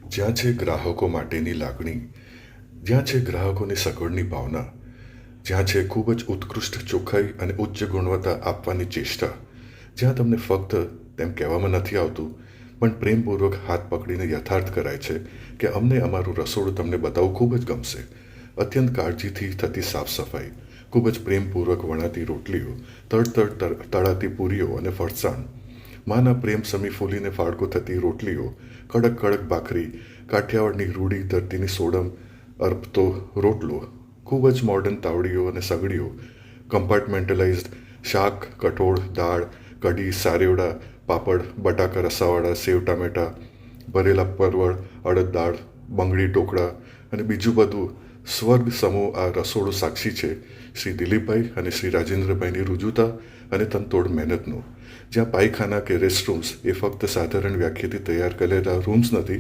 જ્યાં છે ગ્રાહકો માટેની લાગણી, જ્યાં છે ગ્રાહકોની સગવડની ભાવના, જ્યાં છે ખૂબ જ ઉત્કૃષ્ટ ચોખ્ખાઈ અને ઉચ્ચ ગુણવત્તા આપવાની ચેષ્ટા, જ્યાં તમને ફક્ત તેમ કહેવામાં નથી આવતું પણ પ્રેમપૂર્વક હાથ પકડીને યથાર્થ કરાય છે કે અમને અમારું રસોડું તમને બતાવવું ખૂબ જ ગમશે. અત્યંત કાળજીથી થતી સાફ સફાઈ, ખૂબ જ પ્રેમપૂર્વક વણાતી રોટલીઓ, તડતડ તળાતી પૂરીઓ અને ફરસાણ, માના પ્રેમ સમી ફૂલીને ફાળકો થતી રોટલીઓ, કડક કડક ભાખરી, કાઠિયાવાડની રૂઢી ધરતીની સોડમ અર્પતો રોટલો, ખૂબ જ મોડર્ન તાવડીઓ અને સગડીઓ, કમ્પાર્ટમેન્ટલાઇઝ્ડ શાક, કઠોળ, દાળ, કઢી, સારેવડા, પાપડ, બટાકા રસાવાળા, સેવ ટામેટા, ભરેલા પરવળ, અડદ દાળ, બંગડી ટોકળા અને બીજું બધું સ્વર્ગ સમૂહ આ રસોડું સાક્ષી છે શ્રી દિલીપભાઈ અને શ્રી રાજેન્દ્રભાઈની રુજુતા અને તનતોડ મહેનતનું. જ્યાં પાયખાના કે રેસ્ટરૂમ્સ એ ફક્ત સાધારણ વ્યાખ્યાથી તૈયાર કરેલા રૂમ્સ નથી,